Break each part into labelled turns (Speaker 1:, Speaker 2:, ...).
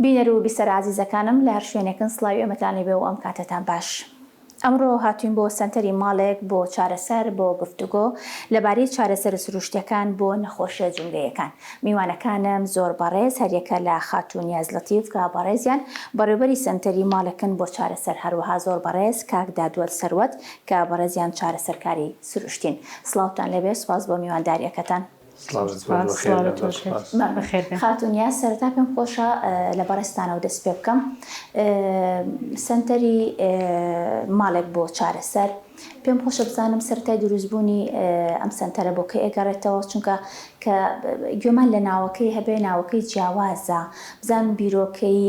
Speaker 1: بینەر و بیسەر عزیزەکانم لە هەر شوێنێکن سڵاوی ئەمەتانی بێ و ئەم کاتتان باش. ئەمڕۆ هاتوین بۆ سنتەری ماڵێک بۆ چارەسەر بۆ گفتوگۆ لەبارەی چارەسەر سروشتیەکان بۆ نەخۆشیە جونگەیەکان. میوانەکانم زۆر بەڕێز هەریەکە لە خاتون یاز لەتیف کە بەڕێزیان بەڕێوەبەری سنتەری ماڵەکن بۆ چارەسەر هەروەها زۆر بەڕێز کاک دادوەر سەروەت کە بەڕێزیان چارەسەرکاری سروشتین. سڵاوتان لەبێ، سوپاس بۆ میوانداریەکەتان. خاتونیا سەرەتا پێم خۆشە لە بەڕێستانەوە دەست پێ بکەم. سنتەری ماڵێک بۆ چارەسەر پێم خۆشە بزانم سەرەتای دروستبوونی ئەم سنتەرە بۆ کە ئێگەڕێتەوە، چونکە کە گوێمان لە ناوەکەی هەبێ ناوەکەی جیاوازە، بزانم بیرۆکەی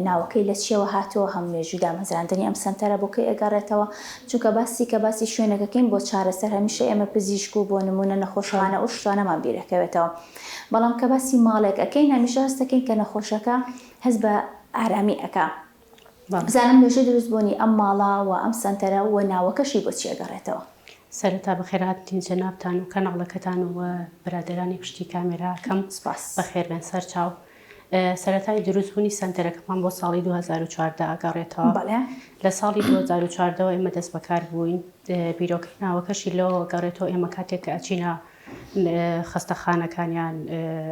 Speaker 1: ناوەکەی لە چیەوە هاتووە، هەم مێژووی دامەزراندنی ئەم سنتەرە بۆ کە ئێگەڕێتەوە، چونکە باسی شوێنەکەکەین بۆ چارەسەر هەمیشە ئێمە پزیشک و بۆ نمونە نەخۆشەوانە ئەو شتانەمان بیرەکەوێتەوە، بەڵام کە باسی ماڵێک ئەەکەین هەمیشە هەستەکەین کە نەخۆشەکە هەست بە ئارامی ئەکا. بزانم لێژەی دروستبوونی ئەم ماڵە و ئەم سنتەرە و ناوەکەشی بۆ چی ئەگەڕێتەوە.
Speaker 2: سەرەتا بەخێرهاتین جەنابتان و کەناڵەکەتان و برادرانی پشتی کامێراکەم بەخێربێن سەر چاو. سەرەتای دروستبوونی سنتەرەکەمان بۆ ساڵی 2014 ئەگەڕێتەوە. لە ساڵی 2014 ئێمە دەست بەکار بووین، بیرۆکەی ناوەکەشی لەوە گەڕێتەوە. ئێمە کاتێک کە ئەچینە خستەخانەکانیان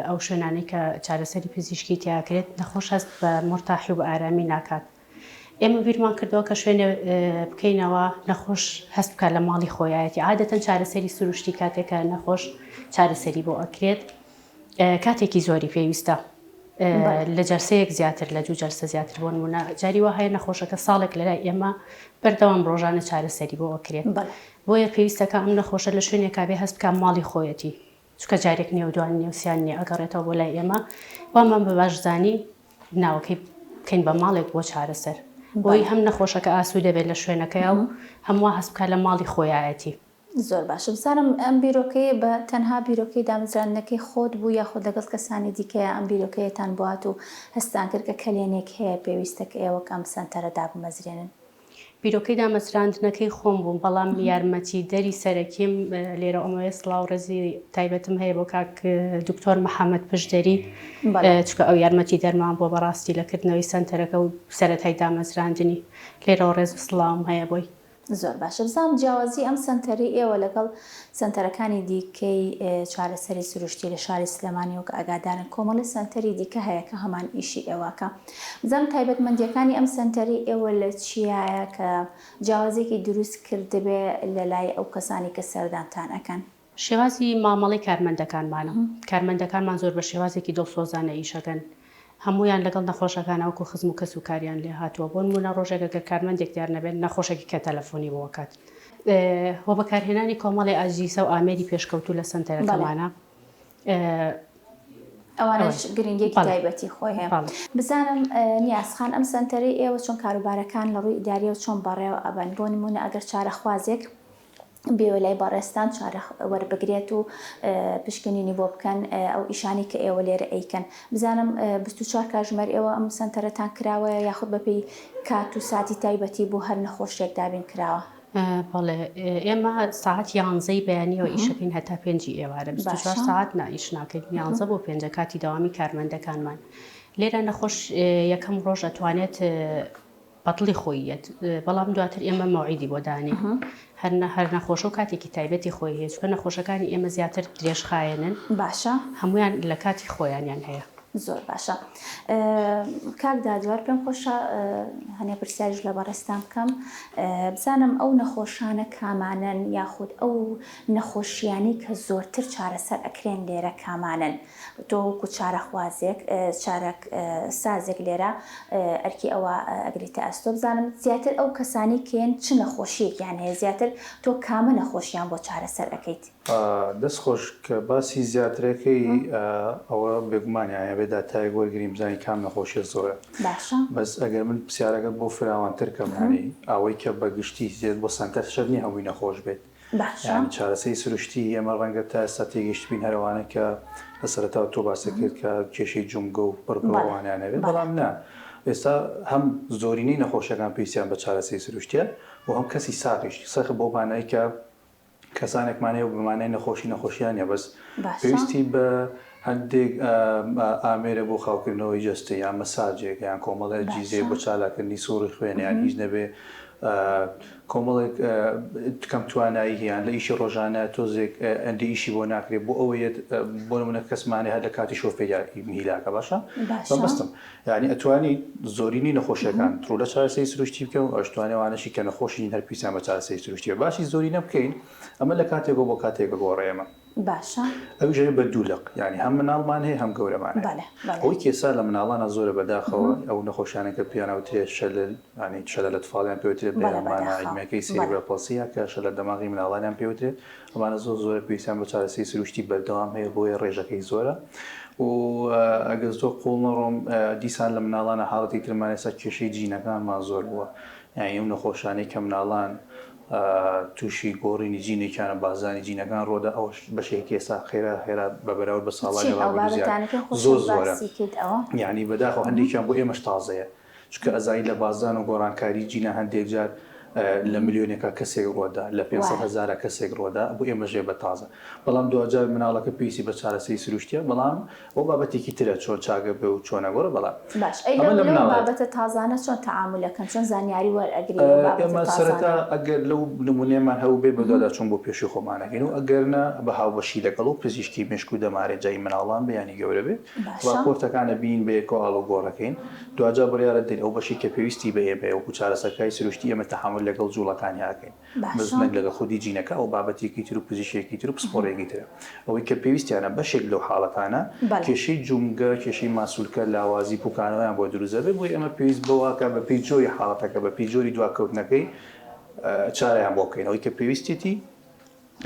Speaker 2: ئەو شوێنانەی کە چارەسەری پزیشکی تیاکرێت نەخۆش هەست بە مرتاحی و بە ئارامی ناکات. ئێمە بیرمان کردەوە کە شوێنە بکەینەوە نەخۆش هەست بکە لە ماڵی خۆیەتی. عادەتەن چارەسەری سروشتی کاتێکە نەخۆش چارەسەری بۆ ئەکرێت کاتێکی زۆری پێویستە لە جەرسەیەک زیاتر لە دوو جەرسە زیاتر بۆ نمونە جاری وا هەیە نەخۆشەکە ساڵێک لەلای ئێمە بەردەوام ڕۆژانە چارەسەری بۆ ئەکرێت. بۆیە پێویستەکە ئەم نەخۆشە لە شوێنێکا بێ هەست بکە ماڵی خۆیەتی، چونکە جارێک نیە و دوان نیە و سیان نیە ئەگەڕێتەوە بۆ لای ئێمە. وامان بە باشزانی ناوەکەی بکەین بە ماڵێک بۆ چارەسەر، بۆی هەم نەخۆشەکە ئاسوودە دەبێت لە شوێنەکەیە و هەموو هەست بکە لە ماڵی خۆیەتی.
Speaker 1: زۆر باشە. بزانم ئەم بیرۆکەیە بە تەنها بیرۆکەی دامەزراندنەکەی خۆت بوو یاخۆ لەگەڵ کەسانی دیکەیە ئەم بیرۆکەیەتان بوات و هەستان کرد کە کەلێنێک هەیە پێویستە کە ئێوە ئەم سنتەرە دابمەزرێنن؟
Speaker 2: بیرۆکەی دامەزراندنەکەی خۆم بووم، بەڵام یارمەتی دەری سەرەکیم لێرە ئەمەوەی سڵاو ڕێزی تایبەتم هەیە بۆ کاک دکتۆر محەممەد پشدەری، چکە ئەو یارمەتی دەرمان بۆ بەڕاستی لەکردنەوەی سنتەرەکە و سەرەتای دامەزراندنی لێرە ڕێز سڵاوم هەیە بۆی.
Speaker 1: زۆر باشە. بزانم جیاوازی ئەم سنتەری ئێوە لەگەڵ سنتەرەکانی دیکەی چارەسەری سروشتی لە شاری سلێمانی و کە ئەگادارن کۆمەڵی سنتەری دیکە هەیە کە هەمان ئیشی ئێوەکە. بزانم تایبەتمەندیەکانی ئەم سنتەری ئێوە لە چیایە کە جیاوازێکی دروست کردبێ لە لای ئەو کەسانی کە سەردانتان ئەکەن؟
Speaker 2: شێوازی مامەڵی کارمەندەکانمانە. کارمەندەکانمان زۆر بە شێوازێکی دڵسۆزانە ئیشەکەن، هەمویان لەگەڵ نەخۆشەکان ئەوکو خزم و کەس و کاریان لێ هاتووە. بۆ نمونە ڕۆژێکە گە کارمەندێک دیار نەبێت نەخۆشێکی کە تەلەفۆنی بۆ وەکات وە بەکارهێنانی کۆمەڵی ئاژیسە و ئامێری پێشکەوتوو لە سنتەرەکەمانە.
Speaker 1: ئەوانش گرنگێکی تایبەتی خۆی هەیە. بزانم نیازخان ئەم سنتەری ئێوە چۆن کاروبارەکان لە ڕووی ئیداریە و چۆن بەڕێوە ئەبەن؟ بۆ نمونە ئەگەر چارەخوازێک بێوە لای بەڕێستان چارە وەربگرێت و پشکنینی بۆ بکەن ئەو ئیشانی کە ئێوە لێرە ئەیکەن. بزانم 24 کاتژمێر ئێوە ئەم سنتەرەتان کراوە یاخود بەپێی کات و ساتی تایبەتی بۆ هەر نەخۆشیێک دابین کراوە؟
Speaker 2: بەڵێ ئێمە ساعت 11 بەیانیەوە ئیشەکەین هەتا 5 ئێوارە، 24 ساعت نائیش ناکەین، 11 بۆ 5 کاتی داوامی کارمەندەکانمان. لێرە نەخۆش یەکەم ڕۆژ ئەتوانێت بەدڵی خۆیەت، بەڵام دواتر ئێمە مەوعیدی بۆ دانی هەر نەخۆشە و کاتێکی تایبەتی خۆی هەیە، چونکە نەخۆشەکانی ئێمە زیاتر درێژخایەنن.
Speaker 1: باشە،
Speaker 2: هەمویان لە کاتی خۆیانیان هەیە.
Speaker 1: زۆر باشە. کاک دادوەر پێم خۆشە هەنێ پرسیاریش لە بەڕێستان بکەم، بزانم ئەو نەخۆشانە کامانن یاخود ئەو نەخۆشیانی کە زۆرتر چارەسەر ئەکرێن لێرە کامانن؟ تۆ وەکو چارەخوازێک چارەک سازێک لێرە ئەرکی ئەوە ئەگریتە ئەستۆ، بزانم زیاتر ئەو کەسانی کێن چ نەخۆشیەکیان هەیە، زیاتر تۆ کامە نەخۆشیان بۆ چارەسەر ئەەکەیت؟
Speaker 3: دەست خۆش کە باسی زیاترەکەی ئەوە بێگومانیایە بێدا تای وەرگریم بزانین کام نەخۆشیە زۆرە. بەس ئەگەر من پرسیارەکەت بۆ فراوانتر کەمانی ئەوەی کە بەگشتی زیێت بۆ سنتەر شەر نیە هەمووی نەخۆش بێت. یعنی چارەسەری سروشتی ئێمە ڕەنگە تا ئێستا تێگەیشت بین هەروانە کە لە سەرەتاوە تۆ باسە کرد کە کێشەی جومگە و بڕگەڵەوانیان هەبێت، بەڵام نا ئێستا هەم زۆرینەی نەخۆشیەکان پێویستیان بە چارەسەری سروشتیە و هەم کەسی ساقیش سەخ بۆ مانای کە کەسانێکمانەیە و بمانای نەخۆشییانە، بەس پێویستی بە هەندێک ئامێرە بۆ خاوکردنەوەی جەستە یان مەساجێک یان کۆمەڵە جیزێ بۆ چالاکردنی سوڕی خوێن یان هیچ نەبێ کۆمەڵێک کەم توانایی هیان لە ئیشی ڕۆژانە تۆزێک ئەندی ئیشی بۆ ناکرێت بۆ ئەوەیە بۆ نمونە کەسمانێ هەر لە کاتی شۆفێری میلاکە باشە بەمەستم یعنی ئەتوانی زۆرینی نەخۆشیەکان تڕۆ لە چارەسەری سروشتی بکە و ئەشتوانێوانەشی کە نەخۆشی هەر پیسان بە چارەسەری سروشتیە باشی زۆری نەبکەین ئەمە لە کاتێکەوە بۆ کاتێک بگۆڕێمە
Speaker 1: باشە
Speaker 3: ئەوژێ بە دوولق یعنی هەم مناڵمان هەیە هەم گەورەمان ئەوی کێسا لە مناڵانە زۆرە بەداخەوە ئەو نەخۆشیانەکە پیانەوترێت شەلل ینی شەلە لە تفاڵیان پێوترێت بەمانە عیلمەکەی سێریبرەپڵسیە کە شەلە دەماغی مناڵانیان پێوترێت ئەمانە زۆر پێویستیان بە چارەسەری سروشتی بەردەوام هەیە بۆیە ڕێژەکەی زۆرە و ئەگەر زۆر قوڵ نەڕۆم دیسان لە مناڵانە حاڵەتی ترمانێستا کێشەی جینەکانمان زۆر بووە یعنی ئەو نەخۆشانەی کە مناڵان تووشی گۆڕینی جینێکیانە بازانی جینەکان ڕۆدا ئەوش بەشێکی ئێستا خێرا بە بەراورد بە ساڵانی زۆر زۆرە یعنی بەداخەوە هەندێکیان بۆ ئێمەش تازەیە چکە ئەزایی لە بازان و گۆڕانکاری جینە هەندێک جار لە ملیۆنێکە کەسێک ڕۆدا لە 500,000 کەسێک ڕۆدا بۆ ئێمەژێ بە تازە بەڵام دوجار مناڵەکە پێویستی بە چارەسەری سروشتیە بەڵام ئەو بابەتێکی ترە چۆن چاگە بێ و چۆنە گۆڕە بەڵام
Speaker 1: بابەتە تازانە چۆن تەعاملەکەن چۆن زانیاری وەرئەگری
Speaker 3: ئێمە سەرەتا ئەگەر لەو نمونێمان هەوو بێ بەدادا چۆن بۆ پێشی خۆمانەکەین و ئەگەرنە بە هاوبەشی لەگەڵ و پزیشکی مشک و دەمارێت جای مناڵان بەیانی گەورە بێت راپۆرتەکانە بین بە یەکەوە ئاڵۆ گۆڕەکەین دوجار بڕیارە دێن ئەو بەشی کە پێویستی بە ئێمە و چارەسەرکاری سروشتی ئێمە تەحمل لەگەڵ جوڵەکانی ئاکەین بزنەک لەگە خودی جینەکە ئەو بابەتێکی تر و پزیشکێکی تر و پسپۆرێکی ترە ئەوەی کە پێویستیانە بەشێک لەو حاڵەتانە کێشەی جومگە کێشەی ماسوولکە لاوازی پوکانەوەیان بۆ دروزە بێ بۆی ئەمە پێویست بەواکە بە پێی جۆری حاڵەتەکە بە پێی جۆری دواکەوتنەکەی چارەیان بۆ بکەین ئەوەی کە پێویستێتی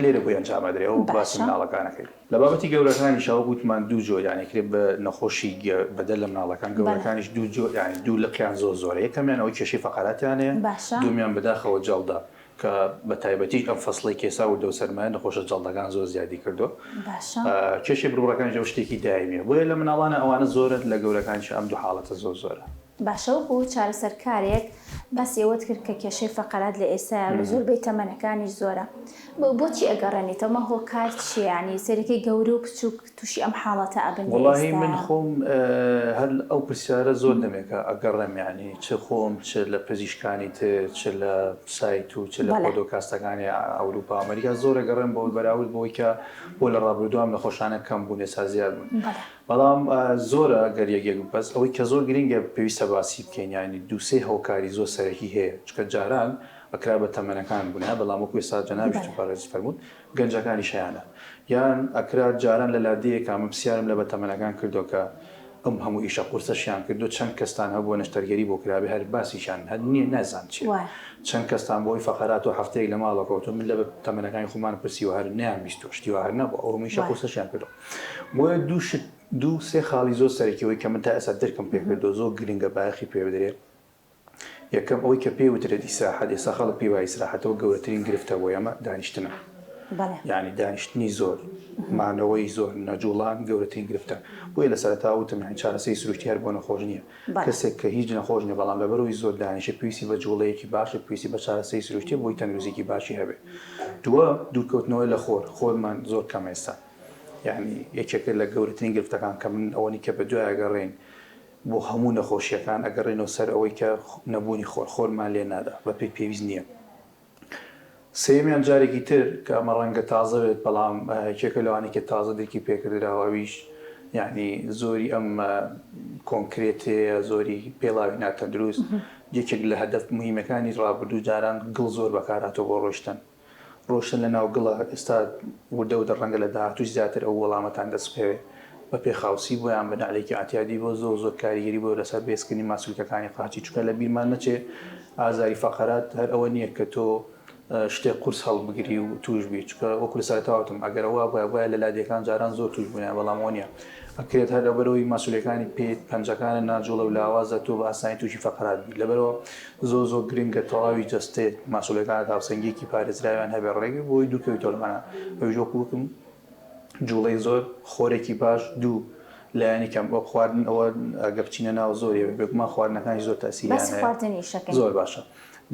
Speaker 3: لێرە بۆی ئەنجامەدرێ و باسی مناڵەکانەکەی لە بابەتی گەورەکانی شاو گوتمان دوو جۆر یعنی کرێت بە نەخۆشی بەدەل لە مناڵەکان گەورەکانیش دوو جۆر یعنی دوو لقیان زۆرە یەکەمیان ئەوەی کێشەی فەقەراتیانەیە دومیان بەداخەوە جەڵدا کە بە تایبەتیش ئەم فەسڵی کێسا و دەوسەرمایە نەخۆشە جەڵدەکان زۆر زیادی کردو کێشەی بڕوڕەکانی ژەو شتێکی دایمیە بۆیە لە مناڵانە ئەوانە زۆرت لە گەورەکانیش ئەم دوو حاڵەتە زۆرە
Speaker 1: باشە بۆ چارەسەرکارێک باسی ئەوەت کرد کە کێشەی فەقەرات لە ئێستا لە زۆربەی تەمەنەکانیش زۆرە بۆچی ئەگەڕێنیتەوە هۆکار چیانی سەرەکەی گەورە و بچووک تووشی ئەم حاڵەتە ئەبن
Speaker 3: وڵاهی من خۆم هەر ئەو پرسیارە زۆر دەمێکە ئەگەڕێم یانی چ خۆم چ لە پزیشکانی تر چ لە سایت و چ لە پۆدۆکاستەکانی ئەوروپا ئەمریکا زۆر ئەگەڕێم بۆ بەراورد بۆی کە بۆ لە ڕابردووام نەخۆشانە کەم بوون ئێستا زیاد بوون بەڵام زۆرە ئەگەر یەکێک بەس ئەوەی کە زۆر گرنگە پێویستە باسی بکەین ینی دووسێ هەوکاری زۆر سەرەکی هەیە چکە جاران ئەکرا بە تەمەنەکان بوون بەڵام وەکو ئێستا جەنابیش پارێز فەرمووت گەنجەکانی شایانە یان ئەکرا جاران لە لادەیەک کامە پرسیارم لە بە تەمەنەکان کردو کە ئەم هەموو ئیشە قورسەشیان کردو چەند کەستان هەبووە نەشتەرگەری بۆ کرابێ هەر باسیشان هەر نییە نازان چی چەند کەستان بۆی فەقەرات و هەفتەیەک لە ماڵەکەوتو من لە تەمەنەکانی خۆمان پرسی و هەر نیان بیست شتیوە هەر نەبوو ئەو هەموویشە قورسەشیان کردو بۆیە دوو سێ خاڵی زۆر سەرەکیەوەی کە من تا ئێستا دەرکەم پێ کردو زۆر گرنگە باەخی پێ بدرێت یەکەم ئەوەی کە پێوترێت ئیسراحەت ئێستا خەڵک پێی وایە ئیسراحەتەوە گەورەترین گرفتە بۆ ئێمە دانیشتنە یعنی دانیشتنی زۆر مانەوەی زۆر نەجوڵان گەورەترین گرفتە بۆیە لە سەرەتا وتم چارەسەری سروشتی هەر بۆ نەخۆش نییە کەسێک کە هیچ نەخۆش نیە بەڵام لەبەرەوەی زۆر دانیشە پێویستی بە جوڵەیەکی باشە پێویستی بە چارەسەری سروشتی بۆی تەندروستیی باشی هەبێت دووە دوورکەوتنەوەی لە خۆرمان زۆر کەم ئێستا یعنی یەکێکە لە گەورەترین گرفتەکان کە من ئەوەنی کە بە دوای ئەگەڕێن بۆ هەموو نەخۆشیەکان ئەگەڕێنەوە سەر ئەوەی کە نەبوونی خۆرمان لێ نادا بە پێی پێویست نییە سێمیان جارێکی تر کە ئەمە ڕەنگە تازە بێت بەڵام یەکێکە لەوانی کە تازە دێکی پێکردراوەویش یعنی زۆری ئەم کۆنکرێتەیە زۆری پێڵاوی ناتەندروست یەکێک لە هەدەف موهیمەکانی ڕابردوو جاران گڵ زۆر بەکارهاتەوە بۆ ڕۆشتن لە ناو گڵە ئێستا وردە و دەڕەنگە لە داهاتووش زیاتر ئەو وەڵامەتان دەستپێوێت بە پێخاوسی بۆیان بەنالێکی ئاتیادی بۆ زۆر کاریگەری بۆ لەسەر بێزکردنی ماسوولکەکانی قاچی چووکە لە بیرمان نەچێ ئازاری فەقەرات هەر ئەوە نییە کە تۆ شتێک قورس هەڵبگری و توش بی چکە وەکو سەرەتاوتم ئەگەرەوە بایە لە لادیەکان جاران زۆر توش بوونیان بەڵام ئەوە نییە ئەکرێت هەر لەبەرەوەی ماسوولەکانی پێ پەنجەکانە ناجوڵە و لاوازە تۆ بە ئاسانی تووشی فەقەرات بی لەبەرەوە زۆر گرنگە تەواوی جەستێت ماسوولەکانت هاوسەنگێکی پارێزراویان هەبێ ڕێگە بۆی دووکەوی تۆلمانە ئەوژۆکوکم جوڵەی زۆر خۆرێکی باش دوو لایەنی کەم ئەو خواردن ئەوە ئەگە بچینە ناو زۆری بێگومان خواردنەکانی زۆر تاسیریانە زۆر باشە.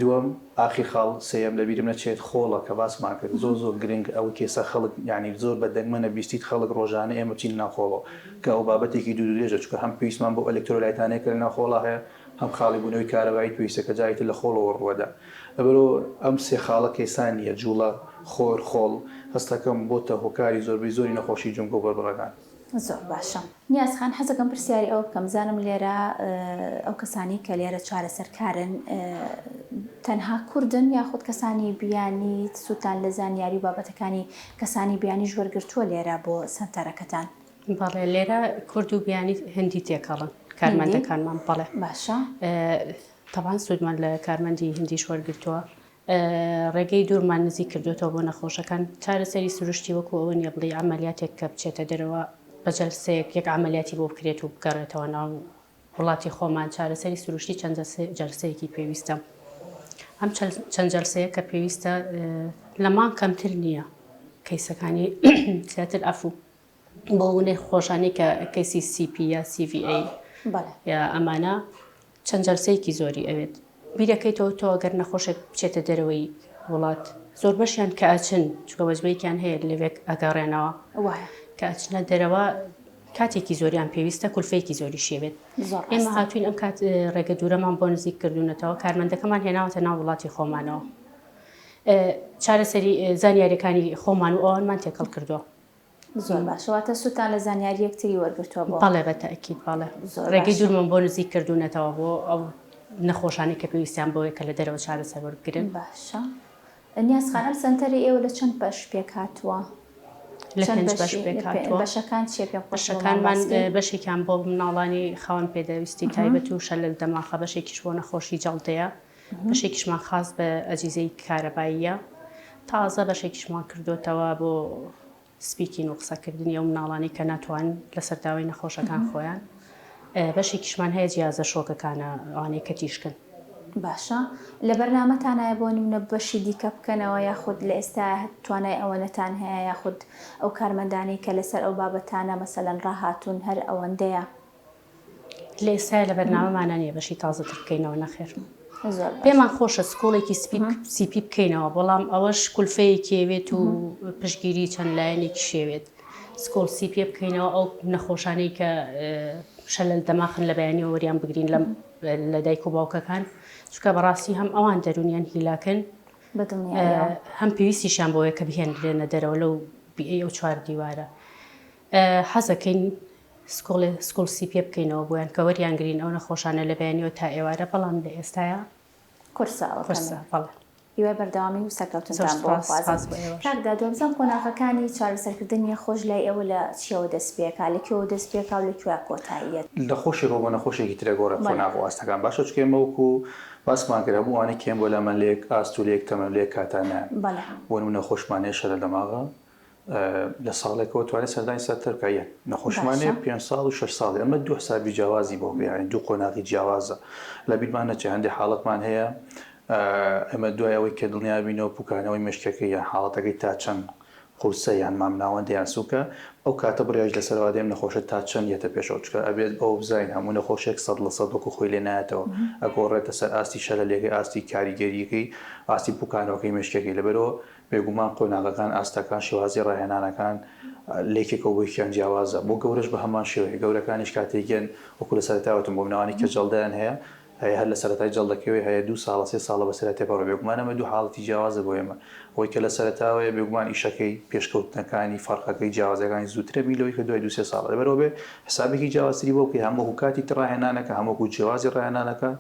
Speaker 3: دووەم ئاخی خاڵ سێەم لەبیرم نەچێت خۆڵە کە باسمان کرد زۆر گرنگ ئەو کێسە خەڵک ینی زۆر بە دەنگمەنە بیستیت خەڵک ڕۆژانە ئێمە بچین ناخۆڵەوە کە ئەو بابەتێکی دوورێژە چکە هەم پێویستمان بۆ ئەلکترۆلایتانەیە کە لە ناخۆڵە هەیە هەم خاڵی بوونەوەی کارەبایی پێویستە کە جاییت لە خۆڵەوە ڕوەدا لەبەرۆ ئەم سێ خاڵە کێسان نیە جوڵە خۆر خۆڵ هەستەکەم بۆتە هۆکاری زۆربەی زۆری نەخۆشی جونگۆ بەربڕەکان.
Speaker 1: زۆر باشە. نیازخان حەزەکەم پرسیاری ئەو بکەم زانم لێرە ئەو کەسانی کە لێرە چارەسەرکارن تەنها کوردن یاخود کەسانی بیانی سووتان لە زانیاری بابەتەکانی کەسانی بیانی وەرگرتووە لێرە بۆ سەنتەرەکەتان؟
Speaker 2: بەڵێ لێرە کورد و بیانی هەندی تێکەڵن کارمەندەکانمان بەڵێ
Speaker 1: باشە.
Speaker 2: تەبان سوودمان لە کارمەندی هەندیش وەرگرتووە ڕێگەی دوورمان نزیک کردوێتەوە بۆ نەخۆشەکان چارەسەری سروشتی وەکو ئەوە نیە بڵێ عملیاتێک کە بچێتە دەرەوە بەجەلسەیەک یەک عملیاتی بۆ بکرێت و بگەڕێتەوە ناو وڵاتی خۆمان چارەسەری سروشتی چەند جەلسەیەکی پێویستە ئەم چەند جەلسەیە کە پێویستە لەمان کەمتر نییە کەیسەکانی زیاتر ئەفوو بۆ ونێ خۆشانی کە کەیسی CP یا CVA یا ئەمانە چەند جەلسەیەکی زۆری ئەوێت بیرەکەیتەوە تۆ ئەگەر نەخۆشێک بچێتە دەرەوەی وڵات زۆر بەشیان کە ئەچن چکە وەزبەیەکیان هەیە لەوێک ئەگەڕێنەوە کە ئەچنە دەرەوە کاتێکی زۆریان پێویستە کولفەیەکی زۆری شێوێت ئێمە هاتوین ئەم کات ڕێگە دوورەمان بۆ نزیک کردوونەتەوە کارمەندەکەمان هێناوەتە ناو وڵاتی خۆمانەوە چارەسەری زانیاریەکانی خۆمان و ئەوانمان تێکەڵ کردووە.
Speaker 1: زۆر باشەواتە سووتان لە زانیاری یەکتری وەرگرتووە بۆ
Speaker 2: بەڵێ بەتەئکید بەڵێ ڕێگەی دوورمان بۆ نزیک کردوونەتەوە بۆ ئەو نەخۆشانی کە پێویستیان بۆیە کە لە دەرەوە چارەسەر وەرگرن.
Speaker 1: باشە. نیازخانەم سەنتەری ئێوە لە چەند بەش پێک هاتووە؟
Speaker 2: لە 5 بەش پێک هاتووە.
Speaker 1: بەشەکان چێ پێ
Speaker 2: بەشەکانمان بەشێکیان بۆ مناڵانی خاوەن پێدەویستی تایبەت و شەلل دەماخە بەشێکیش بۆ نەخۆشی جەڵدەیە بەشێکیشمان خاص بە ئەجیزەی کارەباییە تازە بەشێکیشمان کردوتەوە بۆ سپیکین و قسەکردنی ئەو مناڵانی کە ناتوان لە سەرداوای نەخۆشەکان خۆیان بەشێکیشمان هەیە جیازە شۆکەکانە ئەوانەی کە تیشکن.
Speaker 1: باشە لە بەرنامەتانایە بۆ نمونە بەشی دیکە بکەنەوە یاخود لە ئێستا توانای ئەوەنەتان هەیە یاخود ئەو کارمەندانی کە لەسەر ئەو بابەتانە مەسەلەن ڕاهاتوون هەر ئەوەندەیە؟
Speaker 2: لە ئێستا لە بەرنامەمانە نیە بەشی تازەتر بکەینەوە نەخێر پێمان خۆشە سکۆڵێکی CP بکەینەوە بەڵام ئەوەش کولفەیەکێوێت و پشتگیری چەند لایەنێکی شێوێت سکۆڵ CP بکەینەوە ئەو نەخۆشانەی کە شەلل دەماخن لە بەیانی وەریان بگرین لە دایک و باوکەکان چکە بەڕاستی هەم ئەوان دەرونیان هیلاکن هەم پێویستیشان بۆیە کە بهێنرێنە دەرەوە لەو بیئەی ئەو چوار دیوارە حەزەکەین سکۆڵ CP بکەینەوە بۆیان کە وەریان گرین ئەو نەخۆشانە لە بەیانیەوە تا ئێوارە بەڵام لە ئێستاە
Speaker 1: کورسە
Speaker 2: بەڵێ
Speaker 1: هیوای بەردەوامی و سەرکەوتنتان بۆ خوازم. کاکدا دۆمزان قۆناغەکانی چارەسەرکردنی خۆش لای ئەوە لە چیەوە دەست پێکا لەکوێوە دەست پێکا و لەکوێ کۆتاییەت
Speaker 3: لە خۆشی ڕۆ بۆ نەخۆشێکی ترە گۆڕە قۆناغ ئاستەکان باشە چکێمەوەکو باسمان کرا بوو وانە کێم بۆ لە من لێک ئاست و لێک تەمە لێک کاتانە بۆ نەخۆشمانێ شەرە دەماغە لە ساڵێکەوە توانێت سەردانی سەرتەرکایە نەخۆشمانێ 5 ساڵ و 6 ساڵی ئەمە دوو حسابی جیاوازی بۆ بیان دوو قۆناغی جیاوازە لە بیرمان نەچێ هەندێک حاڵەتمان هەیە ئەمە دوای ئەوەی کە دڵنیابینەوە پوکانەوەی مشکەکە یان حاڵەتەکەی تا چەند قورسە یان مامناوەندە یان سووکە ئەو کاتە بڕیاش لەسەرەوە دێم نەخۆشە تا چەند یەتە پێشەوە چکە ئەبێت ئەو بزین هەموو نەخۆشێک 100% وەکو خۆی لێ نایەتەوە ئەگۆڕێتە سەر ئاستی شەلەلێکی ئاستی کاریگەریەکەی ئاستی پوکانەوەکەی مشکەکەی لەبەرەوە بێگومان قۆناغەکان ئاستەکان شێوازی ڕاهێنانەکان لێکێکەوە بۆیان جیاوازە بۆ گەورەش بە هەمان شێوەیە گەورەکانیش کاتێکگەن وەکو لە سەرتاوەتم بۆ مناوانی کە جەڵدەیان هەیە هەیە هەر لە سەرەتای جەڵدەکەوێ هەیە 2 ساڵە 3 ساڵە بەسەر تێپەڕۆ بێگومانەمە دوو حاڵەتی جیاوازە بۆ ئێمە ئەوەی کە لە سەرەتاوەیە بێگومان ئیشەکەی پێشکەوتنەکانی فەرقەکەی جیاوازەکانی زووترە بیلەوەی کە دوای 2-3 ساڵە لەبەرەوە بێ حسابێکی جیاوازتری بۆ بکەی هەموو کاتی ڕاهێنانەکە هەموو جیاوازی ڕاهێنانەکە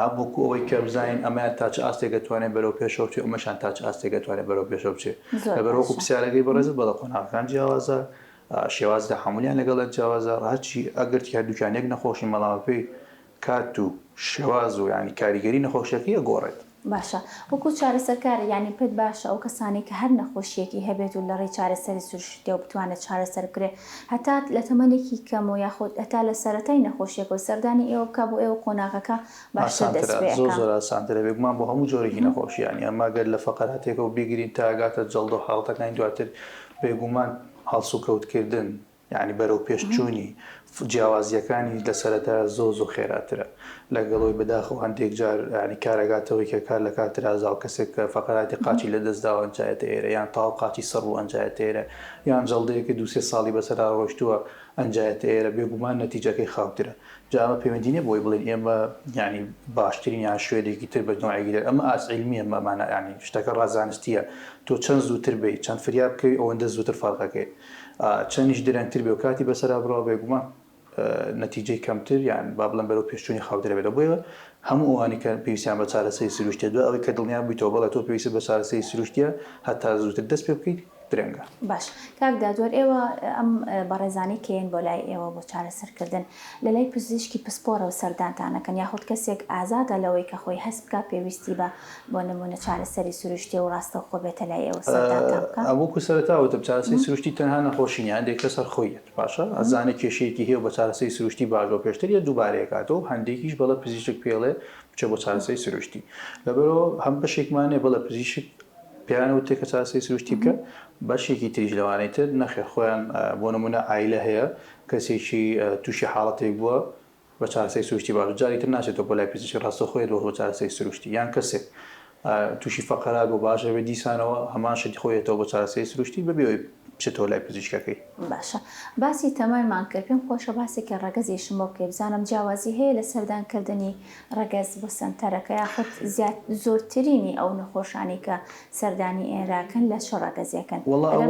Speaker 3: هەموو ئەوەی کە بزانین ئەمەیان تا چ ئاستێک دەتوانێت بەرەو پێشەوە بچێت ئەمەشان تا چ ئاستێک دەتوانێت بەرەو پێشەوە بچێت لەبەرەوەکو پرسیارەکەی بەڕێزت بەڵە قۆناغەکان جیاوازە شێواز دەحەمولیان لەگەڵ جیاوازە ڕاچی ئەگەر هەردووکیانێک نەخۆشی مەڵامە پێی کات و شێواز و ینی کاریگەری نەخۆشیەکەی گۆڕێت
Speaker 1: باشە وەکو چارەسەرکارە ینی پێت باشە ئەو کەسانی کە هەر نەخۆشیەکی هەبێت و لە ڕێی چارەسەری سروشتیە و بتوانێت چارەسەر بکرێت هەتا لە تەمەنێکی کەم و یاخود هەتا لە سەرەتای نەخۆشیەکە و سەردانی ئێوە بکە بۆ ئێوە قۆناغەکە باشتر دەست پێ
Speaker 3: زۆر زۆر ئاسانترە بێگومان بۆ هەموو جۆرێکی نەخۆشی ینی ئەمە گەر لە فەقەراتێکەوە بگرین تا ئاگاتە جەڵد و حاڵەتەکانی دواتر بێگومان هەڵسوکەوتکردن یعنی بەرەو پێشچوونی جیاوازیەکانی لە سەرەتا زۆ خێراترە لەگەڵەوەی بەداخەوە هەندێک جار ینی کارەگاتەوەی کە کار لە کاترازا و کەسێک کە فەقەراتی قاچی لە دەستداوە ئەنجایەتە ئێرە یان تاو قاچی سەر و ئەنجایەتە ئێرە یان جەڵدەیەکە 2-3 ساڵی بەسەرا ڕۆشتووە ئەنجایەتە ئێرە بێگومان نەتیجەکەی خاوترە جامە پەیوەندی نیە بۆی بڵێن ئێمە ینی باشترین یان شوێنێکی تر بە نوعیگیرە ئەمە ئاسعیلمیە مەمانە ینی شتەکە ڕازانستیە تۆ چەند زووتر بێ چەند فریاد بکەی ئەوەندە زووتر فەرقەکەی چەندیش درەنگتر بێ و کاتی بەسەرا بڕەوە بێگومان نەتیجەی کەمتر یان با بڵم بەرەو پێشچوونی خاوترە بێت بۆیە هەموو ئەوانی کە پێویستیان بە چارەسەری سروشتیە دوای ئەوەی کە دڵنیا بوویتەوە بەڵێ تۆ پێویستە بە چارەسەری سروشتیە هەتا زووتر دەست پێ بکەیت درەنگە.
Speaker 1: باش کاک دادوەر ئێوە ئەم بەڕێزانی کێن بۆ لای ئێوە بۆ چارەسەرکردن لە لای پزیشکی پسپۆرە و سەردانتانەکەن یاخود کەسێک ئازادە لەوەی کە خۆی هەست بکە پێویستی بۆ نمونە چارەسەری سروشتی و ڕاستەوخۆ بێتە لای ئێوە سەردانتان بکە.
Speaker 3: ئەوەکو سەرەتاوەتە چارەسەری سروشتی تەنها نەخۆشی نیە هەندێک کەس خۆیت باشە ئەزانێت کێشەیەکی هەیە بە چارەسەری سروشتی باشەوە پێشتر یە دووبارەیە کاتەوە هەندێکیش بەڵە پزیشک پێڵێ بچێ بۆ چارەسەری سروشتی لەبەرەوە هەم بەشێکمانێ بەڵە پزیشک پیانەوە تێکە چارەسەری سروشتی بکە بەشێکی تریش لەوانەی تر نەخێر خۆیان بۆ نمونە ئایلە هەیە کەسێکی تووشی حاڵەتێک بووە بە چارەسەری سروشتی باش جاری تر ناچێتەوە بۆ لای پزیشکی ڕاستەوخۆیە بۆ چارەسەری سروشتی یان کەسێک تووشی فەقەرات بۆ باشە بێ دیسانەوە هەمان شتی خۆیەتەوە بە چارەسەری سروشتی بەبێ بچێتەوە لای پزیشکەکەی.
Speaker 1: باشە باسی تەمەمان کرد پێم خۆشە باسێکە ڕەگەزیشم بۆ بکەی بزانم جیاوازی هەیە لە سەردانکردنی ڕەگەز بۆ سنتەرەکە یاخود زۆرترینی ئەو نەخۆشانی کە سەردانی ئێراکەن لە چ ڕەگەزیەکەن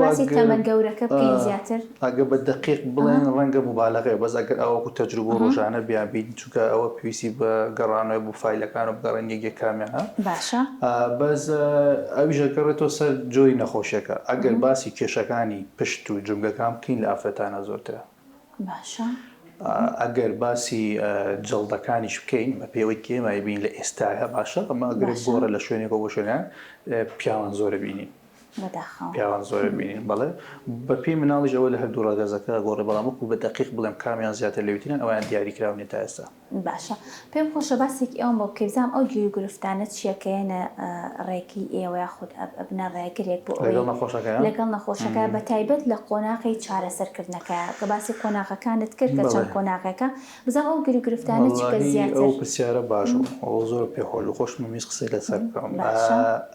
Speaker 1: باسی تەمەن گەورەکە بکەین زیاتر
Speaker 3: ئەگە بە دقیق بڵێن ڕەنگە مبالغەیە بەس ئەگەر ئەوەکو تەجروبە ڕۆژانە بیابین چونکە ئەوە پێویستی بە گەڕانەوەی بۆ فایلەکان و بگەڕێن یەکێک کامیانە
Speaker 1: باشە
Speaker 3: بەس ئەویش گەڕێتەوە سەر جۆی نەخۆشیەکە ئەگەر باسی کێشەکانی پشت و جومگەکان بکەین لە ئافرەتانە زۆرترە.
Speaker 1: باشە
Speaker 3: ئەگەر باسی جەڵدەکانیش بکەین بە پێوەی کێمای بین لە ئێستاە باشە ئەمە ئەگەر گۆڕە لە شوێنێکەوە بۆ شوێنیان پیاوان زۆرە بینین پیاوان زۆرە بینین بەڵێ بە پێی مناڵیش ئەوە لە هەردوو ڕەگەزەکە گۆڕێ بەڵام وەکو بە دقیق بڵێم کامیان زیاتر لەویترین ئەویان دیاریکراونێت تا ئێستا.
Speaker 1: باشە پێم خۆشە باسێکی ئەوم بۆ بکەی بزانم ئەو گیر و گرفتانە چیەکەیەنە ڕێکی ئێوە یاخود بنە ڕێگرێک بۆ لەگەڵ نەخۆشەکە بە تایبەت لە قۆناغی چارەسەرکردنەکە کە باسی قۆناغەکانت کرد کە چەند قۆناغەکە بزانم ئەو گیر و گرفتانە چیکە زیاتر.
Speaker 3: ئەو پرسیارە باش ئەو زۆر پێخۆش و خۆشمە میز قسەی لەسەر بکەم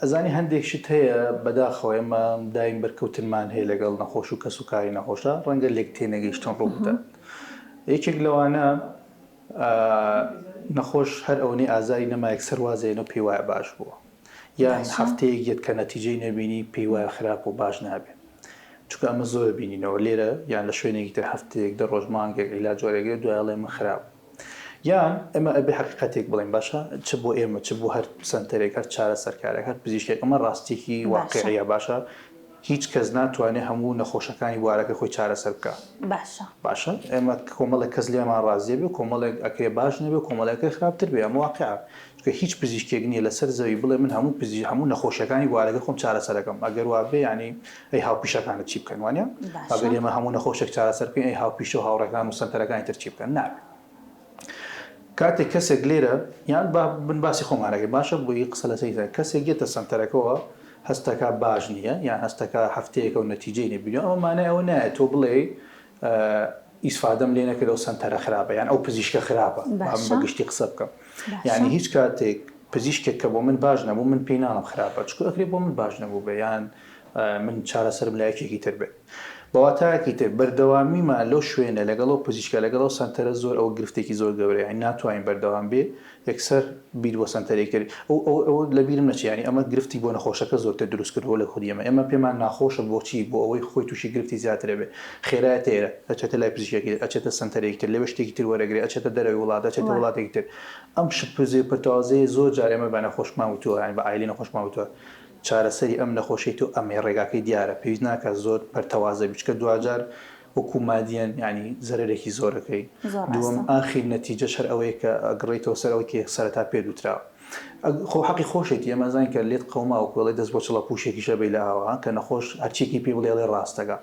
Speaker 3: ئەزانی هەندێک شت هەیە بەداخەوە ئێمە دایم بەرکەوتنمان هەیە لەگەڵ نەخۆش و کەس و کاری نەخۆشە ڕەنگە لێک تێنەگەیشتن ڕوو بدات یەکێک لەوانە نەخۆش هەر ئەوەی ئازاری نەمایەک سەروازێنەوە پێی وایە باش بووە یان هەفتەیەک یەت کە نەتیجەی نەبینی پێی وایە خراپ و باش نابێت چونکە ئەمە زۆر بینینەوە لێرە یان لە شوێنێکی تر هەفتەیەک دە ڕۆژ مانگێک عیلاج وەرەگرێت دوایڵێ من خراپ یان ئەمە ئەبێ حقیقەتێک بڵێن باشە چ بۆ ئێمە چ بۆ هەر سنتەرێک هەر چارەسەرکارێک هەر پزیشکێک ئەمە ڕاستێکی واقعیە باشە هیچ کەس ناتوانێت هەموو نەخۆشەکانی بوارەکە خۆی چارەسەر بکە. باشە ئێمە کۆمەڵێک کەس لێمان ڕازیە بێ کۆمەڵێک ئەکێ باش نەبێ کۆمەڵەکەی خراپتر بێ ئەمە واقعە چونکە هیچ پزیشکێک نییە لەسەر زەوی بڵێ من هەموو نەخۆشەکانی بوارەکە خۆم چارەسەرەکەم ئەگەر وا بێ ینی ئەی هاوپیشەکانت چی بکەن وانە ئەگەر ئێمە هەموو نەخۆشێک چارەسەر بکەین ئەی هاوپیشە و هاوڕێکان و سنتەرەکانی تر چی بکەن نابێت. کاتێک کەسێک لێرە یان بن باسی خۆمانەکەی باشە بۆی قسە لەسەر کەسێک گێتە سنتەرەکەەوە هەستەکە باش نییە یان هەستەکە هەفتەیەکە و نەتیجەی نەبینی ئەومانە ئەوە نایە تۆ بڵێ ئیسفادەم لێ نەکرد ئەو سنتەرە خراپە یان ئەو پزیشکە خراپە بەگشتی قسە بکەم یعنی هیچ کاتێک پزیشکێک کە بۆ من باش نەبوو من پێی ناڵم خراپە چکو ئەکرێ بۆ من باش نەبوو بێ یان من چارەسەرم لە یەکێکی تر بێت بەواتایەکی تر بەردەوامیمان لەو شوێنە لەگەڵەوە پزیشکە لەگەڵەوە سنتەرە زۆر ئەو گرفتێکی زۆر گەورەیە ناتوانین بەردەوام بێ یەکسەر بیر بۆ سنتەرێک کرد ئەو لە بیرم نەچێ ینی ئەمە گرفتی بۆ نەخۆشەکە زۆرتر دروست کردەوە لە خودی ئەمە پێمان ناخۆشە بۆچی بۆ ئەوەی خۆی تووشی گرفتی زیاترە بێ خێرایەتە ئێرە ئەچێتە لای پزیشکێکی ئەچێتە سنتەرێکی تر لەوێ شتێکی تر وەرەگرێ ئەچێتە دەرەوەی وڵات ئەچێتە وڵاتێکی تر ئەم شپزێ پەتازەیە زۆر جار ئێمە بە نەخۆشمان وتووە یان بە ئایلی نەخۆشمان وتووە چارەسەری ئەم نەخۆشی تۆ ئەمێ ڕێگاکەی دیارە پێویست ناکە زۆر پەرتەوازە بچکە دوجار وەکو مادیەن ینی زەرێکی زۆرەکەی دووەم ئاخیر نەتیجە شەر ئەوەیە کە ئەگڕێتەوە سەرەوەی کە سەرەتا پێ دووتراوە خۆ حەقی خۆشێتی ئەمەزان کە لێت قەوما و کوڵی دەست بۆ چڵە پوشێکیشە بێ لە ئاوە کە نەخۆش هەرچێکی پێ بڵێڵێ ڕاستەکە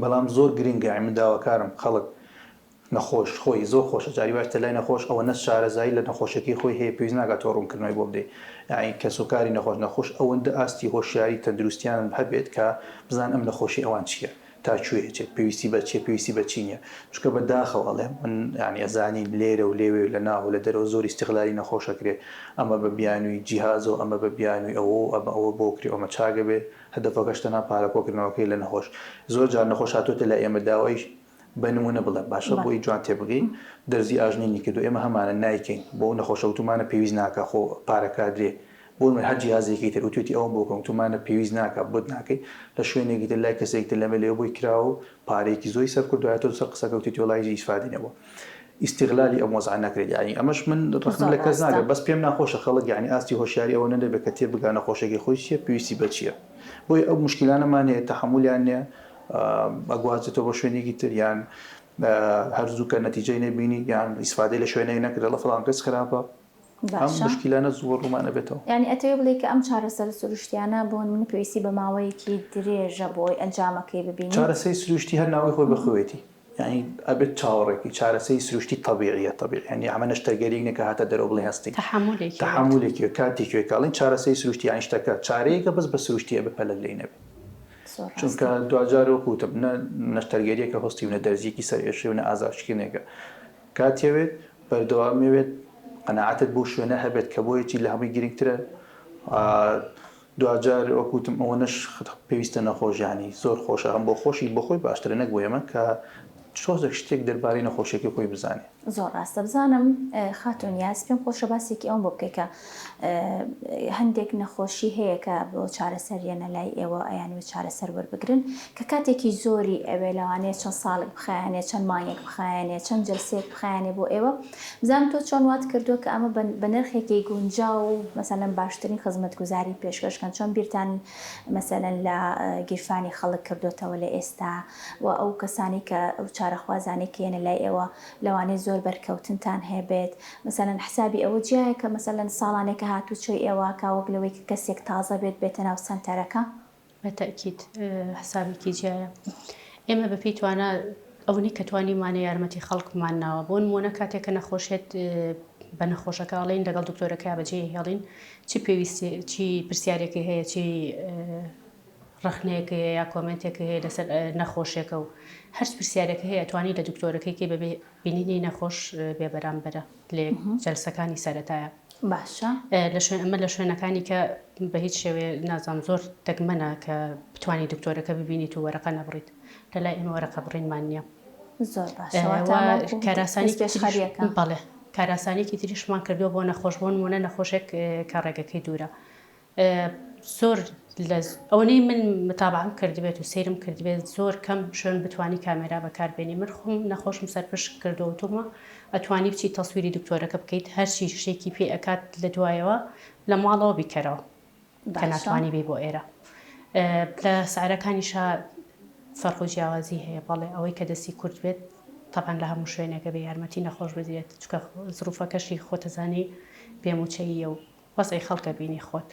Speaker 3: بەڵام زۆر گرنگە من داواکارم خەڵک نەخۆش خۆی زۆر خۆشە جاری باشتە لای نەخۆش ئەوە نەس شارەزایی لە نەخۆشەکەی خۆی هەیە پێویست ناکات تۆ ڕوونکردنەوەی بۆ بدەیت یعنی کەسوکاری نەخۆش ئەوەندە ئاستی هۆشیاری تەندروستیان هەبێت کە بزان ئەم نەخۆشی ئەوان چییە تا کوێچێت پێویستی بە چێ پێویستی بە چینە چکە بەداخەوەڵێ من ینی ئەزانی لێرە و لێوێ لە ناو لە دەرەوە زۆر استیغلالی نەخۆشەکرێ ئەمە بە بیانووی جیهازەوە ئەمە بە بیانووی ئەوە بۆکری ئەمە چاگە بێ هەدەفەکەشتەنا پارەکۆکردنەوەکەی لە نەخۆش زۆر جار نەخۆش هاتوۆتە لە ئێمە داوای بنمونە بڵێ باشە بۆی جوان تێبگەین دەرزی ئاژنینی کردو ئێمە هەمانە نایکەین بۆ نەخۆشە وتمانە پێویست ناکە خۆ پارەکادرێ بۆ هەر جیهازێکی تر وتوێتی ئەوم بۆ کەم تومانە پێویست ناکە بۆت ناکەی لە شوێنێکی تر لای کەسێکتر لەمە لێ بۆی کراوە و پارێکی زۆی سەر کردوایەوە سەر قسەکەوتی وڵایزی ئیسفادینەوە استیغلالی ئەو مۆزع نەکرێت یعنی ئەمەش من ڕخم لە کەس ناگەر بەس پێم ناخۆشە خەڵک یعنی ئاستی هۆشیاری ئەوە نەدەبێت کە تێبگا نەخۆشێکی خۆی چیە پێویستی بە چییە بۆی ئەو مشکلانەمان هەیە تەحمولیان نییە ئەگوازێتەوە بە شوێنێکی تر یان هەرزوو کە نەتیجەی نەبینی یان ئیسفادەی لە شوێنەی نەکرێت لە فڵان کەس خراپە ئەم مشکلانە زۆر ڕوومانە بێتەوە
Speaker 1: یعنی ئەتەوێ بڵێ کە ئەم چارەسەر سروشتیانە بۆ من پێویستی بە ماوەیەکی درێژە بۆی ئەنجامەکەی ببینی
Speaker 3: چارەسەی سروشتی هەر ناوی خۆی بخوێتی یعنی ئەبێت چاوەڕێکی چارەسەی سروشتی طبیعیە طبیعی یعنی ئەمە نەشتەرگەریەک کە هاتە دەرەوە بڵێ هەستی تەحملێکی کاتێکی کاڵین چارەسەی سروشتی یان شتەکە چارەیەکە بەس بە سروشتیە بپەلە لێ نەبێت چونکە دوجار وەکوتم نەشتەرگەریەکە هەستی و نە دەرزیەکی سەرێشی و نە ئازاشکردنێکە کاتێوێت بەردەوامەوێت قەناعەتت بۆ شوێنە هەبێت کە بۆیەکی لە هەمووی گرنگترە دوجار وەکوتم ئەوە نەش پێویستە نەخۆشیانی زۆر خۆشە هەم بۆ خۆشی بۆ خۆی باشترە نەک بۆ ئێمە کە شۆزێک شتێک دەربارەی نەخۆشیێکی خۆی بزانێ
Speaker 1: زۆر ڕاستە بزانم خاتونیاز پێم خۆشە باسێکی ئەوم بۆ بکەیت کە هەندێک نەخۆشی هەیە کە بۆ چارەسەریانە لای ئێوە ئەیانوێت چارەسەر وەربگرن کە کاتێکی زۆری ئەوێ لەوانەیە چەند ساڵێک بخایانێت چەند مانگێک بخایانێت چەند جلسێک بخایانێ بۆ ئێوە بزانم تۆ چۆن وات کردووە کە ئەمە بە نرخێکی گونجاو و مەسەلەن باشترین خزمەتگوزاری پێشکەشکەن چۆن بیرتان مەسەلەن لە گیرفانی خەڵک کردوتەوە لە ئێستا و ئەو کەسانی کە ئەو چارەخوازانێک کێنە لای ئێوە لەوانەیە زۆر بەرکەوتنتان هەبێت مەسەلەن حسابی ئەوە جیایە کە مەسەلەن ساڵانێکە هاتوو چۆی ئێوە کاوەک لەوەی کە کەسێک تازە بێتە ناو سەنتەرەکە
Speaker 2: بەتەکید حسابێکی جیایە ئێمە بەپێی توانە ئەوەی کە توانیمانە یارمەتی خەڵکمان ناوە بۆ نمونە کاتێککە نەخۆشێت بە نەخۆشەکەڵین لەگەڵ دکتۆرەکە بەجێ هێڵین چی پێویستی چی پرسیارێکی هەیە چی ڕخنەیەک یا کۆمنتێک هەیە لەسەر نەخۆشیەکە و هەر پرسیارێک هەیە توانی لە دکتۆرەکەی بەبێ بینینی نەخۆش بێبەرامبەرە لێ جەلسەکانی سەرەتایە
Speaker 1: باشە
Speaker 2: ئەمە لە شوێنەکانی کە بە هیچ شێوێ نازام زۆر دەگمەنە کە بتوانانی دکتۆرەکە ببینیت و وەرەقە نەبڕیت لەلای ئێمە وەرەقە بڕینمان نییە
Speaker 1: زۆر
Speaker 2: بەڵێ کاراسانێکی تریشمان کردووە بۆ نەخۆشبوون وونە نەخۆشێک کە ڕێگەکەی دوورە زۆر ئەوەی من متابعم کردبێت و سیرم کردبێت زۆر کەم شوێن بتوانی کامێرا بەکاربێنی من خۆم نەخۆشم سەرپشت کردوتومە ئەتوانی بچی تەسویری دکتۆرەکە بکەیت هەرچی شتێکی پێ ئەکات لە دوایەوە لە ماڵەوە بیکەرەوە کە ناتوانی بێ بۆ ئێرە لە سعرەکانیشا فەرق و جیاوازی هەیە بەڵێ ئەوەی کە دەستی کورد بێت تەبەن لە هەموو شوێنێکە بە یارمەتی نەخۆش بدرێت چکە زروفەکەشی خۆتەزانی پێموچەیە و وەسەی خەڵکە بینی خۆت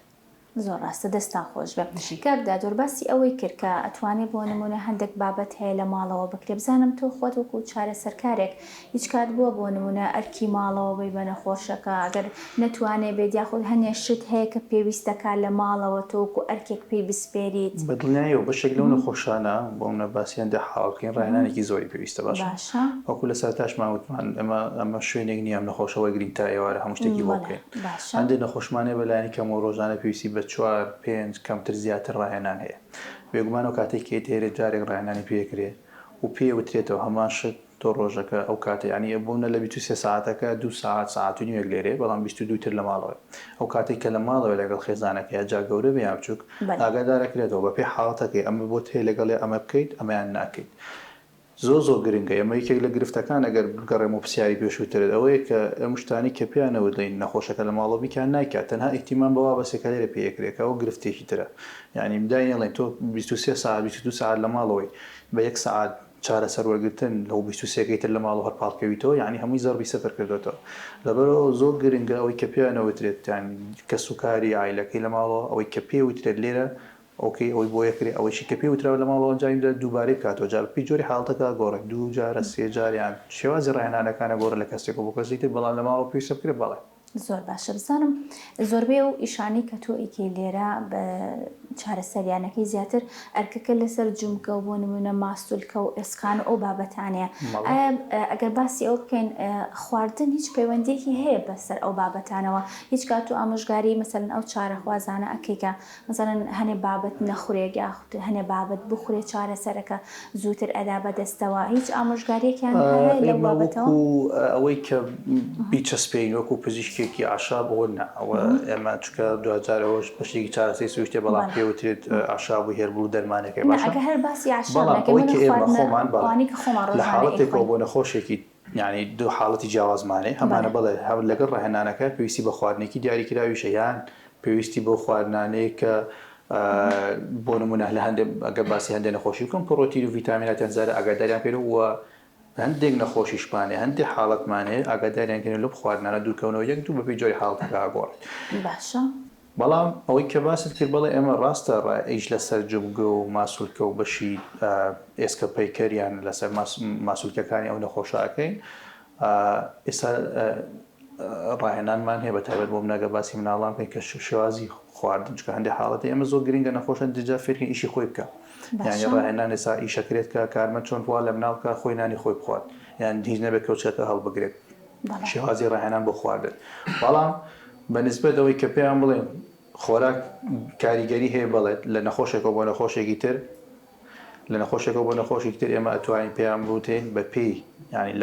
Speaker 1: زۆر ڕاستە دەستان خۆش بێ کاکدا دۆرباسی ئەوەی کرد کە ئەتوانێت بۆ نمونە هەندێک بابەت هەیە لە ماڵەوە بکرێ بزانم تۆ خۆت وەکو چارە سەرکارێک هیچ کات بووە بۆ نمونە ئەرکی ماڵەوە بی بە نەخۆشەکە ئەگەر نەتوانێت بێت یاخود هەنێ شت هەیە کە پێویستەکە لە ماڵەوە تۆکو ئەرکێک پێی بسپێریت
Speaker 3: بەدڵنیایەوە بەشێک لەو نەخۆشانە بۆ منە باسییان دەحاڵکەین ڕاهێنانێکی زۆری پێویستە باشە وەکو لە سەرتاش ماوتمان ئەمە شوێنێک نییە نەخۆشەوە گرین تا ئێوارە هەموو شتێکی بۆ بکەین هەندێک نەخۆشمانێ بەلایانی کەم و ڕۆژانە پێویستی بە 4-5 کەمتر زیاتر ڕاهێنان هەیە بێگومان و کاتێک کێتێرێت جارێک ڕاهێنانی پێکرێ و پێوترێتەوە هەمان شت تۆ ڕۆژەکە ئەو کاتە ینی بوونە لە 23 ساعتەکە 2 ساعت ساعت و نیوەک لێرێ بەڵام 22 تر لە ماڵەوە ئەو کاتێک کە لە ماڵەوە لەگەڵ خێزانەکە یا جا گەورە بێ یا بچووک ئاگادارەکرێتەوە بە پێی حاڵەتەکەی ئەمە بۆت هەیە لەگەڵێ ئەمە بکەیت ئەمەیان ناکەیت زۆر گرنگە ئەمە یەکێک لە گرفتەکان ئەگەر بگەڕێم و پرسیاری پێشووترێت ئەوەیە کە ئەم شتانی کە پێیانەوە دەین نەخۆشەکە لە ماڵەوە بیکیان ناکات تەنها ئیحتیمام بەوا بەسێکە لێرە پێیەکرێت ئەوە گرفتێکی ترە یعنی مداینڵێن تۆ 23 ساعت 22 ساعت لە ماڵەوەی بە 1 ساعت چارەسەر وەرگرتن لەو 23 تر لە ماڵەوە هەرپاڵکەویتەوە یعنی هەمووی زەربی سەفەر کردوێتەوە لەبەرەوە زۆر گرنگە ئەوەی کە پێیانەوەترێت کە سوکاری ئایلەکەی لە ماڵەوە ئەوەی کە پێوترێت لێرە ئۆکەی ئەوەی بۆ یەکرێ ئەوەی کە پێی وتراوە لە ماڵەوە جایندا دووبارەی کاتەوە جار پێی جۆری حاڵتەکە گۆڕێک 2 جارە 3 جاریان شێوازی ڕاهێنانەکانە گۆڕە لە کەسێک بۆ کەسی تر بەڵام لە ماڵەوە پێویستە بکرێت بەڵێ
Speaker 1: زۆر باشە بزانم زۆربەی و ئیشانی کە تۆ ئیکەی لێرە بە چارەسەریانەکەی زیاتر ئەرکەکە لەسەر جومکە و بۆ نمونە ماستولکە و ئێسکان ئەو بابەتانەیە ئەگەر باسی ئەو بکەین خواردن هیچ پەیوەندێکی هەیە بەسەر ئەو بابەتانەوە هیچ کات و ئامۆژگاری مەسەلەن ئەو چارەخوازانە ئەکەیکە مەسەلەن هەنێ بابەت نەخورێک یاخود هەنێ بابەت بخورێ چارەسەرەکە زووتر ئەدا بەدەستەوە هیچ ئامۆژگاریەکیان هەیە لەو بابەتەوە
Speaker 3: ئەوەی کە بیچەسپێین وەکو پزیشکێکی ئاشاب بۆ ئەوە ئێمە چکە دوجارەوەش بەشێکی چارەسەری سروشتێ بەڵام پێوترێت ئاشاب و هێربوو دەرمانەکەی باشە
Speaker 1: هەر باسی
Speaker 3: لە حاڵەتێکەوە بۆ نەخۆشێکی یعنی دوو حاڵەتی جیاوازمانێ هەمانە بڵێ هەر لەگەڵ ڕاهێنانەکە پێویستی بە خواردنێکی دیاریکراویشە یان پێویستی بۆ خواردنانەیە کە بۆ نمونە لە هەندێک ئەگەر باسی هەندێک نەخۆشی بکەم پڕۆتین و ڤیتامیناتیان زیادە ئاگاداریان پێێ وە هەندێک نەخۆشیشمانێ هەندێک حاڵەتمانێ ئاگاداریانکردن لە خواردنانە دوورکەونەوە یەک دوو بەپی جۆری حاڵەتەکە ئاگۆڕێت
Speaker 1: باشە
Speaker 3: بەڵام ئەوەی کە باست کرد بڵێ ئێمە ڕاستە ئیش لەسەر جومگە و ماسوولکە و بەشی ئێسکە پەیکەریان لەسەر ماسوولکەکانی ئەو نەخۆشەکەین ئێستا ڕاهێنانمان هەیە بە تایبەت بۆ منەگە باسی مناڵان بکەین کە شێوازی خواردن چکە هەندێک حاڵەتی ئێمە زۆر گرنگە نەخۆشە دجا فێرکەین ئیشی خۆی بکە یعنی ڕاهێنان ئێستا ئیشەکرێت کە کارمەند چۆن وا لە مناڵکە خۆی نانی خۆی بخوات یان هیچ نەبێت کەوچێتە هەڵبگرێت شێوازی ڕاهێنان بۆ خواردن بەڵام بەنسبەت ئەوەی کە پێیان بڵێن خۆراک کاریگەری هەیە بڵێت لە نەخۆشێکەوە بۆ نەخۆشێکی تر لە نەخۆشێکەوە بۆ نەخۆشێکی تر ئێمە ئەتوانین پێیان بوتین بە پێی ینی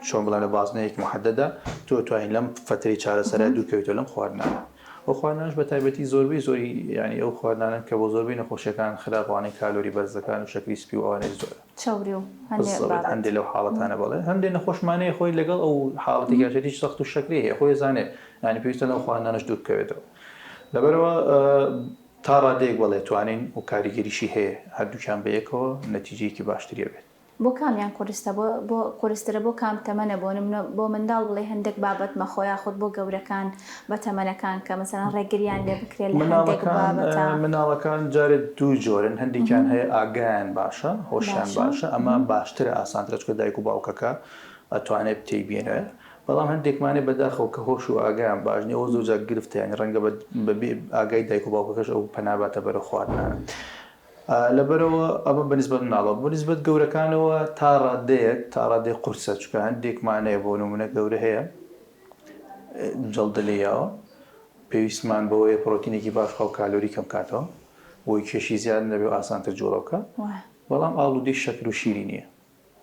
Speaker 3: چۆن بڵێن لە بازنەیەک محددە تۆ توانین لەم فترەی چارەسەرای دوورکەویتەوە لەم خواردنانە ئەو خواردنانش بە تایبەتی زۆربەی زۆری ینی ئەو خواردنانە کە بۆ زۆربەی نەخۆشیەکان خراپوانەی کالۆری بەرزەکان و شەکری سپی و ئەوانەی زۆرە
Speaker 1: چاوری و
Speaker 3: هەندێک لەو حاڵەتانە بڵێ هەندێک نەخۆشمانەیە خۆی لەگەڵ ئەو حاڵەتی گەشتی سەخت و شەکری هەیە خۆی زانێ ینی پێویستە لەو خواردنانەش دوورکەوێتەوە لەبەرەوە تا ڕادەیەک بەڵێ توانین و کاریگەریشی هەیە هەردووکیان بەیەکەوە نەتیجەیەکی باشتریە بێت
Speaker 1: بۆ کامیان قورستە بۆ قورسترە بۆ کام تەمەنە بۆ منداڵ بڵێ هەندێک بابەت مەخۆیا خۆت بۆ گەورەکان بە تەمەنەکان کە مەسەڵەن ڕێگریان لێ بکرێت لە هەندێک بابەتە
Speaker 3: مناڵەکان جارێت دوو جۆرن هەندێکیان هەیە ئاگایان باشە هۆشیان باشە ئەمە باشترە ئاسانترە چکە دایک و باوکەکە ئەتوانێت تێبینێت بەڵام هەندێکمانێ بەداخەوە کە هۆش و ئاگایان باش نیە ئەو زۆرجار گرفتیان ڕەنگە بەبێ ئاگای دایک و باوکەکەش ئەو پەناباتە بەرە خواردنانە لەبەرەوە ئەمە بەنسبەت مناڵە بەنسبەت گەورەکانەوە تا ڕادەیەک قورسە چکە هەندێکمانەیە بۆ نمونە گەورە هەیە جەڵدەلەیەوە پێویستمان بەوەیە پرۆتینێکی باش خاو کالۆری کەم کاتەوە بۆی کێشی زیاد نەبێ و ئاسانتر جوڵەوکە بەڵام ئاڵودەی شەکر و شیری نییە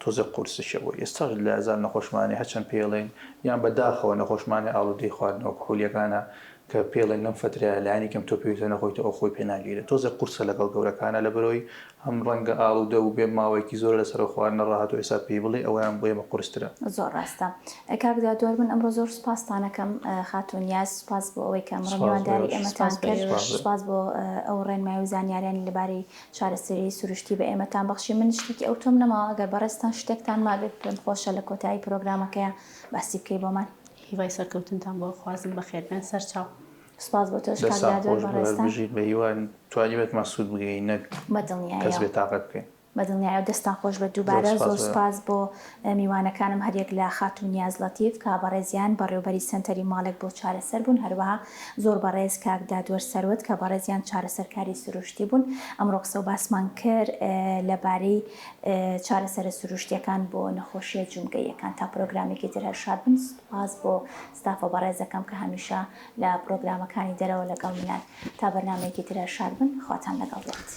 Speaker 3: تۆزە قورسشە بۆ ئێستاش لە ئازار نەخۆشمانی هەچەند پێڵێن یان بەداخەوە نەخۆشمانی ئاڵودەی خواردنەوە کحولیەکانە کە پێڵێن لەم فترە لایانی کەم تۆ پێویستە نەخۆیتە ئەو خۆی پێناگیرێت تۆزە قورسە لەگەڵ گەورەکانە لە بەرەوەی هەم ڕەنگە ئاڵودە و بێ ماوەیەکی زۆر لەسەر خواردنە ڕاهات و ئێستا پێی بڵێ ئەویان بۆ ئێمە قورسترە
Speaker 1: زۆر ڕاستە کاکدا دووار من ئەمڕۆ زۆر سوپاستانەکەم خاتونیاز سوپاس بۆ ئەوەی کە ئەمڕۆ میوانداری ئێمەتان کرد سوپاس بۆ ئەو ڕێنمایی و زانیاریانی لەبارەی چارەسەری سروشتی بە ئێمەتان بەخشی من شتێکی ئەو تۆم نەماوە ئەگەر بەڕێستان شتێکتان مابێت پێم خۆشە لە کۆتایی پرۆگرامەکەیە باسی بکەی بۆمان
Speaker 2: هیوای سەرکەوتنتان بۆ خوازم بەخێر بێن سەرچاو
Speaker 1: سپاس بۆ تۆش کاکدا بەڕێستان
Speaker 3: بە هیوان توانیوێت مەسعود بگەین نەک کەس بێت تاقەت بکەین
Speaker 1: بەدڵنیایە و دەستان خۆش بە دووبارە زۆر سپاس بۆ میوانەکانم هەرێک لە خاتونیاز لەتیف کە بەڕێزیان بەڕێوەبەری سنتەری ماڵێک بۆ چارەسەر بوون هەروەها زۆر بەڕێز کاکدا دووەر سەروت کە بەڕێزیان چارەسەرکاری سروشتی بوون ئەمڕۆ قسە و باسمان کرد لەبارەی چارەسەرە سروشتیەکان بۆ نەخۆشیە جومگەیەکان تا پرۆگرامێکی تر هەر شاد بن سپاس بۆ ستافە بەڕێزەکەم کە هەمیشە لە پرۆگرامەکانی دەرەوە لەگەڵ منان تا بەرنامەیەکی تر هەر شاد بن خواتان لەگەڵ بێت